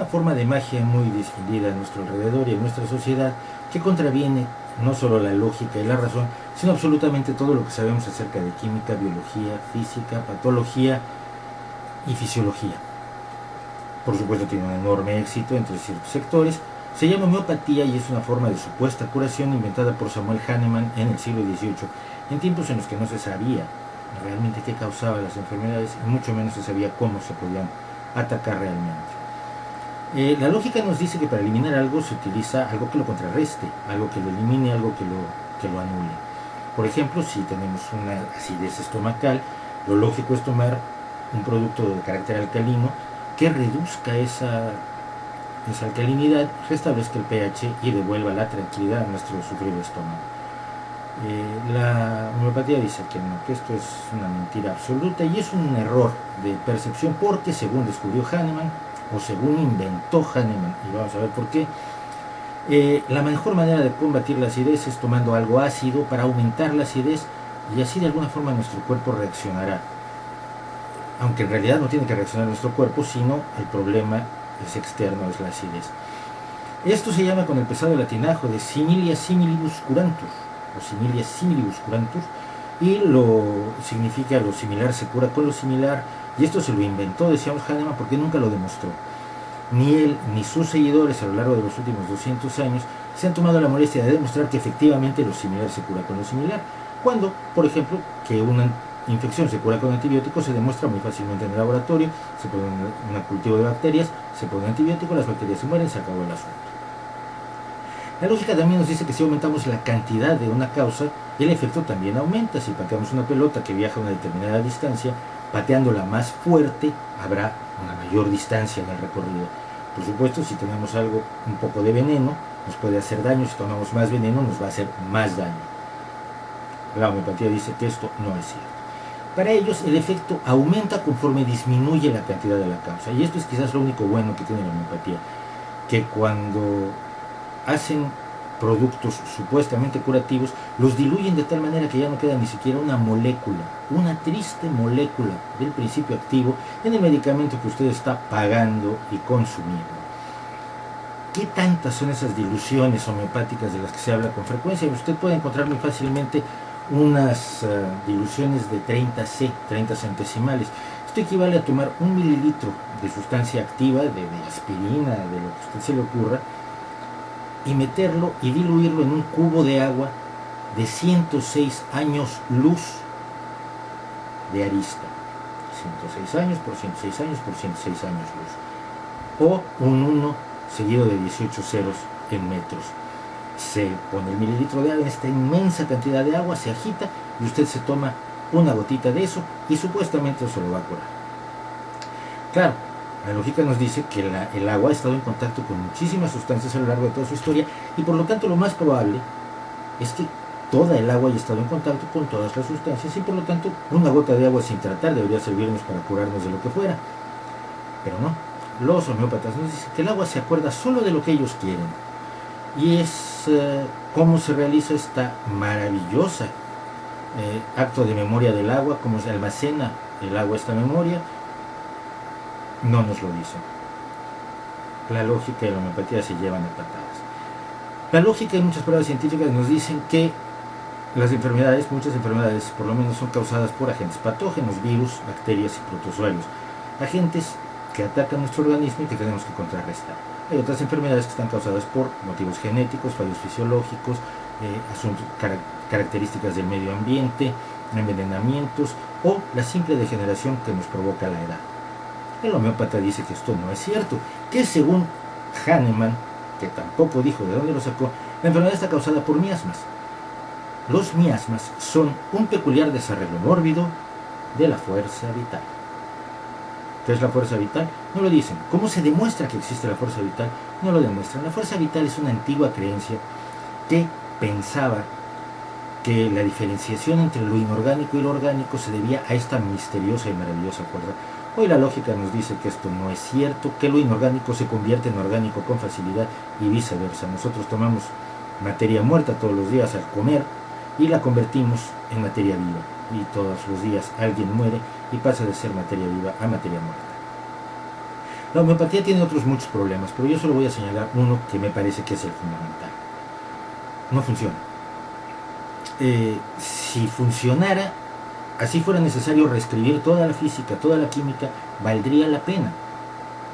una forma de magia muy difundida a nuestro alrededor y en nuestra sociedad que contraviene no solo la lógica y la razón, sino absolutamente todo lo que sabemos acerca de química, biología, física, patología y fisiología. Por supuesto tiene un enorme éxito entre ciertos sectores. Se llama homeopatía y es una forma de supuesta curación inventada por Samuel Hahnemann en el siglo XVIII, en tiempos en los que no se sabía realmente qué causaba las enfermedades y mucho menos se sabía cómo se podían atacar realmente. La lógica nos dice que para eliminar algo se utiliza algo que lo contrarreste, algo que lo elimine, algo que lo anule. Por ejemplo, si tenemos una acidez estomacal, lo lógico es tomar un producto de carácter alcalino que reduzca esa alcalinidad, restablezca el pH y devuelva la tranquilidad a nuestro sufrido estómago. La homeopatía dice que no, que esto es una mentira absoluta y es un error de percepción porque según descubrió Hahnemann, o según inventó Hahnemann, y vamos a ver por qué, la mejor manera de combatir la acidez es tomando algo ácido para aumentar la acidez y así de alguna forma nuestro cuerpo reaccionará. Aunque en realidad no tiene que reaccionar nuestro cuerpo, sino el problema es externo, es la acidez. Esto se llama con el pesado latinajo de similia similibus curantur, o similia similibus curantur, y lo significa lo similar se cura con lo similar, y esto se lo inventó, decíamos Hahnemann, porque nunca lo demostró. Ni él ni sus seguidores a lo largo de los últimos 200 años se han tomado la molestia de demostrar que efectivamente lo similar se cura con lo similar, cuando, por ejemplo, que una infección se cura con antibióticos se demuestra muy fácilmente en el laboratorio, se pone un cultivo de bacterias, se pone un antibiótico, las bacterias se mueren, se acabó el asunto. La lógica también nos dice que si aumentamos la cantidad de una causa, el efecto también aumenta. Si pateamos una pelota que viaja a una determinada distancia, pateándola más fuerte, habrá una mayor distancia en el recorrido. Por supuesto, si tenemos algo, un poco de veneno, nos puede hacer daño. Si tomamos más veneno, nos va a hacer más daño. La homeopatía dice que esto no es cierto. Para ellos, el efecto aumenta conforme disminuye la cantidad de la causa. Y esto es quizás lo único bueno que tiene la homeopatía, que cuando hacen productos supuestamente curativos, los diluyen de tal manera que ya no queda ni siquiera una molécula, una triste molécula del principio activo en el medicamento que usted está pagando y consumiendo. ¿Qué tantas son esas diluciones homeopáticas de las que se habla con frecuencia? Usted puede encontrar muy fácilmente unas diluciones de 30 centesimales. Esto equivale a tomar 1 mililitro de sustancia activa, de aspirina, de lo que a usted se le ocurra, y meterlo y diluirlo en un cubo de agua de 106 años luz de arista. 106 años por 106 años por 106 años luz. O un 1 seguido de 18 ceros en metros. Se pone el mililitro de agua en esta inmensa cantidad de agua, se agita y usted se toma una gotita de eso y supuestamente eso lo va a curar. Claro, la lógica nos dice que el agua ha estado en contacto con muchísimas sustancias a lo largo de toda su historia y por lo tanto lo más probable es que toda el agua haya estado en contacto con todas las sustancias y por lo tanto una gota de agua sin tratar debería servirnos para curarnos de lo que fuera. Pero no, los homeópatas nos dicen que el agua se acuerda solo de lo que ellos quieren y es cómo se realiza esta maravillosa acto de memoria del agua, cómo se almacena el agua esta memoria. No nos lo dicen. La lógica y la homeopatía se llevan a patadas. La lógica y muchas pruebas científicas nos dicen que las enfermedades, muchas enfermedades por lo menos son causadas por agentes patógenos, virus, bacterias y protozoarios. Agentes que atacan nuestro organismo y que tenemos que contrarrestar. Hay otras enfermedades que están causadas por motivos genéticos, fallos fisiológicos, asuntos, características del medio ambiente, envenenamientos o la simple degeneración que nos provoca la edad. El homeópata dice que esto no es cierto, que según Hahnemann, que tampoco dijo de dónde lo sacó, la enfermedad está causada por miasmas. Los miasmas son un peculiar desarreglo mórbido de la fuerza vital. ¿Qué es la fuerza vital? No lo dicen. ¿Cómo se demuestra que existe la fuerza vital? No lo demuestran. La fuerza vital es una antigua creencia que pensaba que la diferenciación entre lo inorgánico y lo orgánico se debía a esta misteriosa y maravillosa fuerza. Hoy la lógica nos dice que esto no es cierto, que lo inorgánico se convierte en orgánico con facilidad y viceversa. Nosotros tomamos materia muerta todos los días al comer y la convertimos en materia viva. Y todos los días alguien muere y pasa de ser materia viva a materia muerta. La homeopatía tiene otros muchos problemas, pero yo solo voy a señalar uno que me parece que es el fundamental. No funciona. Si funcionara, así fuera necesario reescribir toda la física, toda la química, valdría la pena,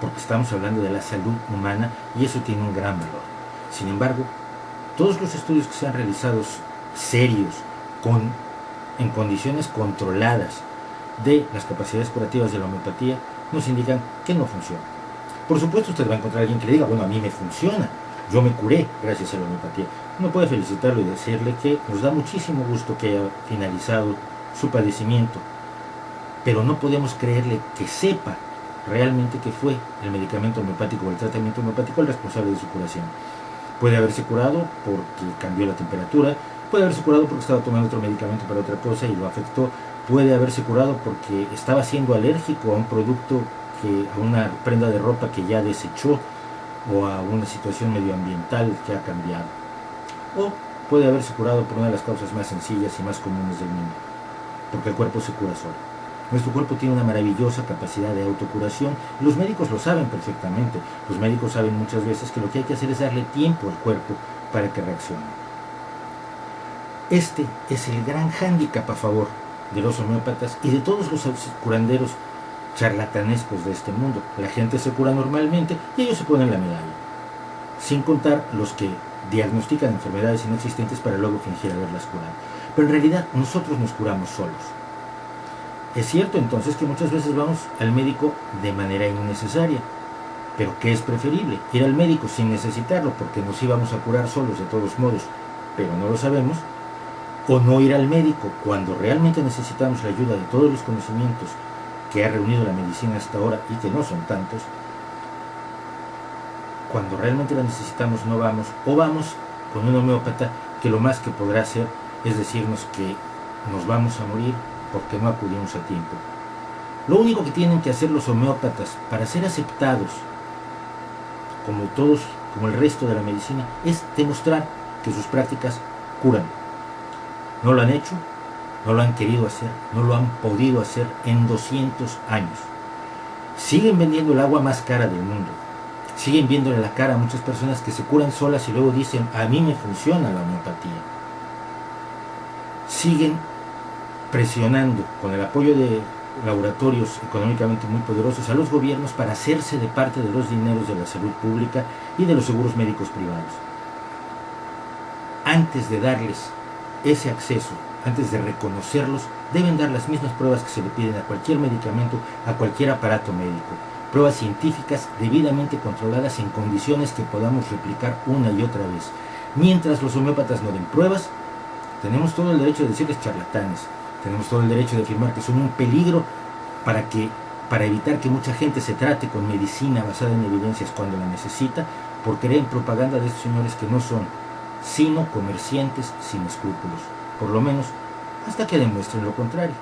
porque estamos hablando de la salud humana y eso tiene un gran valor. Sin embargo, todos los estudios que se han realizado serios, en condiciones controladas de las capacidades curativas de la homeopatía, nos indican que no funciona. Por supuesto, usted va a encontrar a alguien que le diga, bueno, a mí me funciona, yo me curé gracias a la homeopatía. Uno puede felicitarlo y decirle que nos da muchísimo gusto que haya finalizado su padecimiento, pero no podemos creerle que sepa realmente que fue el medicamento homeopático o el tratamiento homeopático el responsable de su curación. Puede haberse curado porque cambió la temperatura, puede haberse curado porque estaba tomando otro medicamento para otra cosa y lo afectó, puede haberse curado porque estaba siendo alérgico a un producto, a una prenda de ropa que ya desechó, o a una situación medioambiental que ha cambiado. O puede haberse curado por una de las causas más sencillas y más comunes del mundo, porque el cuerpo se cura solo. Nuestro cuerpo tiene una maravillosa capacidad de autocuración y los médicos lo saben perfectamente. Los médicos saben muchas veces que lo que hay que hacer es darle tiempo al cuerpo para que reaccione. Este es el gran hándicap a favor de los homeópatas y de todos los curanderos charlatanescos de este mundo. La gente se cura normalmente y ellos se ponen la medalla, sin contar los que diagnostican enfermedades inexistentes para luego fingir haberlas curado. Pero en realidad nosotros nos curamos solos. Es cierto entonces que muchas veces vamos al médico de manera innecesaria, pero ¿qué es preferible? Ir al médico sin necesitarlo porque nos íbamos a curar solos de todos modos, pero no lo sabemos, o no ir al médico cuando realmente necesitamos la ayuda de todos los conocimientos que ha reunido la medicina hasta ahora y que no son tantos. Cuando realmente la necesitamos no vamos, o vamos con un homeópata que lo más que podrá hacer es decirnos que nos vamos a morir porque no acudimos a tiempo. Lo único que tienen que hacer los homeópatas para ser aceptados como el resto de la medicina es demostrar que sus prácticas curan. No lo han hecho, no lo han querido hacer, no lo han podido hacer en 200 años. Siguen vendiendo el agua más cara del mundo. Siguen viéndole la cara a muchas personas que se curan solas y luego dicen, a mí me funciona la homeopatía. Siguen presionando con el apoyo de laboratorios económicamente muy poderosos a los gobiernos para hacerse de parte de los dineros de la salud pública y de los seguros médicos privados. Antes de darles ese acceso, antes de reconocerlos, deben dar las mismas pruebas que se le piden a cualquier medicamento, a cualquier aparato médico. Pruebas científicas debidamente controladas en condiciones que podamos replicar una y otra vez. Mientras los homeópatas no den pruebas, tenemos todo el derecho de decirles charlatanes. Tenemos todo el derecho de afirmar que son un peligro para evitar que mucha gente se trate con medicina basada en evidencias cuando la necesita, por creer en propaganda de estos señores que no son sino comerciantes sin escrúpulos, por lo menos hasta que demuestren lo contrario.